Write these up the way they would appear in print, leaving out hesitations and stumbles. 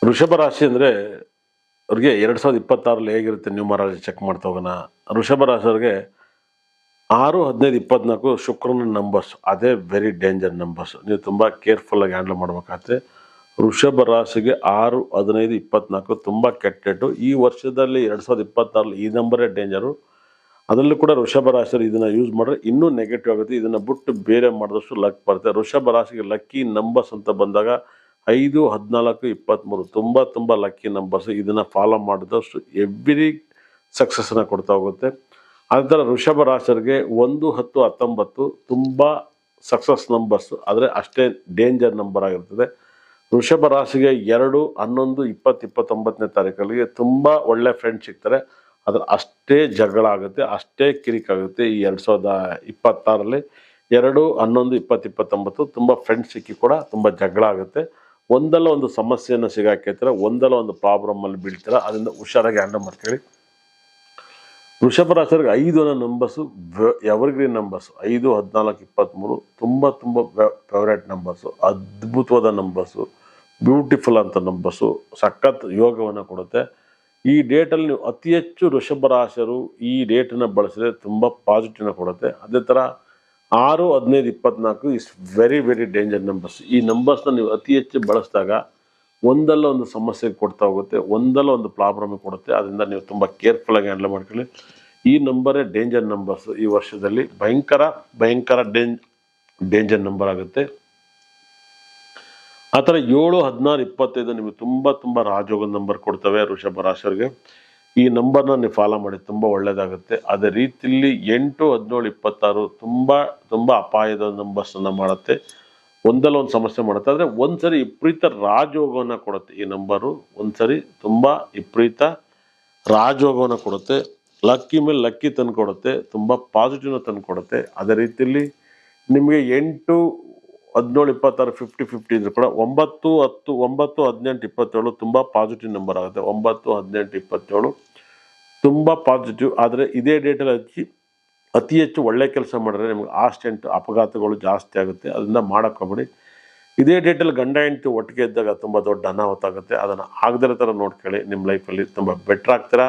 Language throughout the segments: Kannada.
ವೃಷಭ ರಾಶಿ ಅಂದರೆ ಅವ್ರಿಗೆ 2026 ಹೇಗಿರುತ್ತೆ ನ್ಯೂಮರಾಲಜಿ ಚೆಕ್ ಮಾಡ್ತಾ ಹೋಗೋಣ. ವೃಷಭ ರಾಶಿಯವ್ರಿಗೆ 6, 15, 24 ಶುಕ್ರನ ನಂಬರ್ಸ್. ಅದೇ ವೆರಿ ಡೇಂಜರ್ ನಂಬರ್ಸ್. ನೀವು ತುಂಬ ಕೇರ್ಫುಲ್ಲಾಗಿ ಹ್ಯಾಂಡಲ್ ಮಾಡ್ಬೇಕಾಗತ್ತೆ. ವೃಷಭ ರಾಶಿಗೆ 6, 15, 24 ತುಂಬ ಕೆಟ್ಟ ಡೇಟು. ಈ ವರ್ಷದಲ್ಲಿ 2026 ಈ ನಂಬರೇ ಡೇಂಜರು. ಅದರಲ್ಲೂ ಕೂಡ ವೃಷಭ ರಾಶಿಯವರು ಇದನ್ನು ಯೂಸ್ ಮಾಡಿದ್ರೆ ಇನ್ನೂ ನೆಗೆಟಿವ್ ಆಗುತ್ತೆ. ಇದನ್ನು ಬಿಟ್ಟು ಬೇರೆ ಮಾಡಿದಷ್ಟು ಲಕ್ ಬರುತ್ತೆ. ವೃಷಭ ರಾಶಿಗೆ ಲಕ್ಕಿ ನಂಬರ್ಸ್ ಅಂತ ಬಂದಾಗ 5, 14, 23 ತುಂಬ ಲಕ್ಕಿ ನಂಬರ್ಸ್. ಇದನ್ನು ಫಾಲೋ ಮಾಡಿದಷ್ಟು ಎವ್ರಿ ಸಕ್ಸಸ್ನ ಕೊಡ್ತಾ ಹೋಗುತ್ತೆ. ಅದೇ ಥರ ವೃಷಭ ರಾಶಿಯರಿಗೆ 1, 10, 19 ತುಂಬ ಸಕ್ಸಸ್ ನಂಬರ್ಸ್, ಆದರೆ ಅಷ್ಟೇ ಡೇಂಜರ್ ನಂಬರ್ ಆಗಿರ್ತದೆ. ವೃಷಭ ರಾಶಿಗೆ 2, 11, 20, 29ನೇ ತಾರೀಕಲ್ಲಿಗೆ ತುಂಬ ಒಳ್ಳೆ ಫ್ರೆಂಡ್ಸ್ ಸಿಗ್ತಾರೆ. ಅದ್ರ ಅಷ್ಟೇ ಜಗಳ ಆಗುತ್ತೆ, ಅಷ್ಟೇ ಕಿರಿಕಾಗುತ್ತೆ. ಈ 2026ರಲ್ಲಿ 2, 11, 20, 29 ತುಂಬ ಫ್ರೆಂಡ್ಸ್ ಸಿಕ್ಕಿ ಕೂಡ ತುಂಬ ಜಗಳ ಆಗುತ್ತೆ. ಒಂದಲ್ಲ ಒಂದು ಸಮಸ್ಯೆಯನ್ನು ಸಿಗಾಕಿರ್ತಾರೆ, ಒಂದಲ್ಲ ಒಂದು ಪ್ರಾಬ್ಲಮಲ್ಲಿ ಬೀಳ್ತಾರೆ. ಅದರಿಂದ ಹುಷಾರಾಗಿ ಹ್ಯಾಂಡಲ್ ಮಾಡ್ಕೊಳ್ಳಿ. ವೃಷಭ ರಾಶಿಯವ್ರಿಗೆ 5 ಅನ್ನೋ ನಂಬರ್ಸು ಎವರ್ಗ್ರೀನ್ ನಂಬರ್ಸು. 5, 14, 23 ತುಂಬ ಫೇವ್ರೇಟ್ ನಂಬರ್ಸು, ಅದ್ಭುತವಾದ ನಂಬರ್ಸು, ಬ್ಯೂಟಿಫುಲ್ ಅಂತ ನಂಬರ್ಸು, ಸಖತ್ ಯೋಗವನ್ನು ಕೊಡುತ್ತೆ. ಈ ಡೇಟಲ್ಲಿ ನೀವು ಅತಿ ಹೆಚ್ಚು ವೃಷಭ ರಾಶಿಯರು ಈ ಡೇಟನ್ನು ಬಳಸಿದ್ರೆ ತುಂಬ ಪಾಸಿಟಿವ್ನ ಕೊಡುತ್ತೆ. ಅದೇ ಥರ 6, 15, 24 ಇಸ್ ವೆರಿ ಡೇಂಜರ್ ನಂಬರ್ಸ್. ಈ ನಂಬರ್ಸ್ನ ನೀವು ಅತಿ ಹೆಚ್ಚು ಬಳಸಿದಾಗ ಒಂದಲ್ಲ ಒಂದು ಸಮಸ್ಯೆಗೆ ಕೊಡ್ತಾ ಹೋಗುತ್ತೆ, ಒಂದಲ್ಲ ಒಂದು ಪ್ರಾಬ್ಲಮಿಗೆ ಕೊಡುತ್ತೆ. ಅದರಿಂದ ನೀವು ತುಂಬ ಕೇರ್ಫುಲ್ಲಾಗಿ ಹ್ಯಾಂಡಲ್ ಮಾಡ್ಕೊಳ್ಳಿ. ಈ ನಂಬರೇ ಡೇಂಜರ್ ನಂಬರ್ಸ್. ಈ ವರ್ಷದಲ್ಲಿ ಭಯಂಕರ ಡೇಂಜರ್ ನಂಬರ್ ಆಗುತ್ತೆ. ಆ ಥರ 7, 16, 25 ನಿಮಗೆ ತುಂಬ ರಾಜಯೋಗದ ನಂಬರ್ ಕೊಡ್ತವೆ ವೃಷಭ ರಾಶಿಯವರಿಗೆ. ಈ ನಂಬರ್ನ ನೀವು ಫಾಲೋ ಮಾಡಿ, ತುಂಬ ಒಳ್ಳೆಯದಾಗುತ್ತೆ. ಅದೇ ರೀತಿಯಲ್ಲಿ 8, 17, 26 ತುಂಬ ಅಪಾಯದ ನಂಬರ್ಸನ್ನು ಮಾಡುತ್ತೆ. ಒಂದಲ್ಲ ಒಂದು ಸಮಸ್ಯೆ ಮಾಡುತ್ತೆ. ಆದರೆ ಒಂದ್ಸರಿ ವಿಪರೀತ ರಾಜಯೋಗವನ್ನು ಕೊಡುತ್ತೆ ಈ ನಂಬರು. ಒಂದ್ಸರಿ ತುಂಬ ವಿಪರೀತ ರಾಜಯೋಗವನ್ನು ಕೊಡುತ್ತೆ. ಲಕ್ಕಿ ಮೇಲೆ ಲಕ್ಕಿ ತಂದು ಕೊಡುತ್ತೆ, ತುಂಬ ಪಾಸಿಟಿವ್ನ ತಂದು ಕೊಡುತ್ತೆ. ಅದೇ ರೀತಿಯಲ್ಲಿ ನಿಮಗೆ 8, 17, 26, 50 ಇದ್ರು ಕೂಡ 9, 10, 9, 18, 27 ತುಂಬ ಪಾಸಿಟಿವ್ ನಂಬರ್ ಆಗುತ್ತೆ. 9, 18, 27 ತುಂಬ ಪಾಸಿಟಿವ್. ಆದರೆ ಇದೇ ಡೇಟಲ್ಲಿ ಅತಿ ಹೆಚ್ಚು ಒಳ್ಳೆ ಕೆಲಸ ಮಾಡಿದ್ರೆ ನಿಮಗೆ ಆಕ್ಸಿಡೆಂಟ್ ಅಪಘಾತಗಳು ಜಾಸ್ತಿ ಆಗುತ್ತೆ. ಅದರಿಂದ ಮಾಡೋಕ್ಕೋಗ್ಬೇಡಿ. ಇದೇ ಡೇಟಲ್ಲಿ ಗಂಡ ಹೆಂಡತಿ ಒಟ್ಟಿಗೆ ಇದ್ದಾಗ ತುಂಬ ದೊಡ್ಡ ಅನಾಹುತ ಆಗುತ್ತೆ. ಅದನ್ನು ಆಗದಿರೋ ಥರ ನೋಡ್ಕೊಳ್ಳಿ. ನಿಮ್ಮ ಲೈಫಲ್ಲಿ ತುಂಬ ಬೆಟ್ರ್ ಆಗ್ತೀರಾ.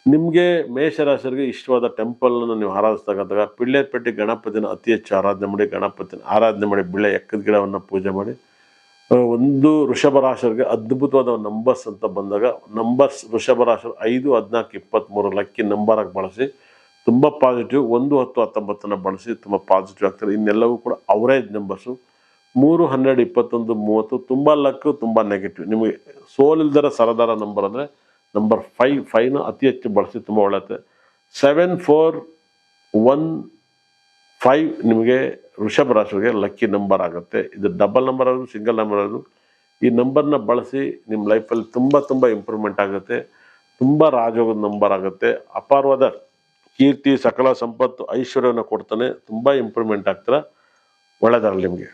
ನಿಮಗೆ ಮೇಷರಾಶಿಯರಿಗೆ ಇಷ್ಟವಾದ ಟೆಂಪಲನ್ನು ನೀವು ಆರಾಧಿಸ್ತಾಗಂತಾಗ ಪಿಳ್ಳೆಪಟ್ಟಿ ಗಣಪತಿನ ಅತಿ ಹೆಚ್ಚು ಆರಾಧನೆ ಮಾಡಿ. ಗಣಪತಿನ ಆರಾಧನೆ ಮಾಡಿ, ಬಿಳೆ ಎಕ್ಕದ ಗಿಡವನ್ನು ಪೂಜೆ ಮಾಡಿ. ಒಂದು ವೃಷಭ ರಾಶಿಯವರಿಗೆ ಅದ್ಭುತವಾದ ನಂಬರ್ಸ್ ಅಂತ ಬಂದಾಗ ನಂಬರ್ಸ್ ವೃಷಭ ರಾಶಿಯವರು 5, 14, 23 ಲಕ್ಕಿ ನಂಬರಾಗಿ ಬಳಸಿ ತುಂಬ ಪಾಸಿಟಿವ್. 1, 10, 19 ಬಳಸಿ ತುಂಬ ಪಾಸಿಟಿವ್ ಆಗ್ತಾರೆ. ಇನ್ನೆಲ್ಲವೂ ಕೂಡ ಅವರೇಜ್ ನಂಬರ್ಸು. 3, 12, 21, 30 ತುಂಬ ಲಕ್ಕು, ತುಂಬ ನೆಗೆಟಿವ್. ನಿಮಗೆ ಸೋಲಿಲ್ದರ ಸರದಾರ ನಂಬರ್ ಅಂದರೆ ನಂಬರ್ 5ನ ಅತಿ ಹೆಚ್ಚು ಬಳಸಿ ತುಂಬ ಒಳ್ಳೆಯದು. 7, 4, 1, 5 ನಿಮಗೆ ವೃಷಭ ರಾಶಿಗೆ ಲಕ್ಕಿ ನಂಬರ್ ಆಗುತ್ತೆ. ಇದು ಡಬಲ್ ನಂಬರ್ ಆಗೋದು, ಸಿಂಗಲ್ ನಂಬರ್ ಆಗೋದು. ಈ ನಂಬರ್ನ ಬಳಸಿ ನಿಮ್ಮ ಲೈಫಲ್ಲಿ ತುಂಬ ಇಂಪ್ರೂವ್ಮೆಂಟ್ ಆಗುತ್ತೆ. ತುಂಬ ರಾಜಯೋಗದ ನಂಬರ್ ಆಗುತ್ತೆ. ಅಪಾರವಾದ ಕೀರ್ತಿ, ಸಕಲ ಸಂಪತ್ತು, ಐಶ್ವರ್ಯವನ್ನು ಕೊಡ್ತಾನೆ. ತುಂಬ ಇಂಪ್ರೂವ್ಮೆಂಟ್ ಆಗ್ತೀರ. ಒಳ್ಳೆಯದಾಗಲಿ ನಿಮಗೆ.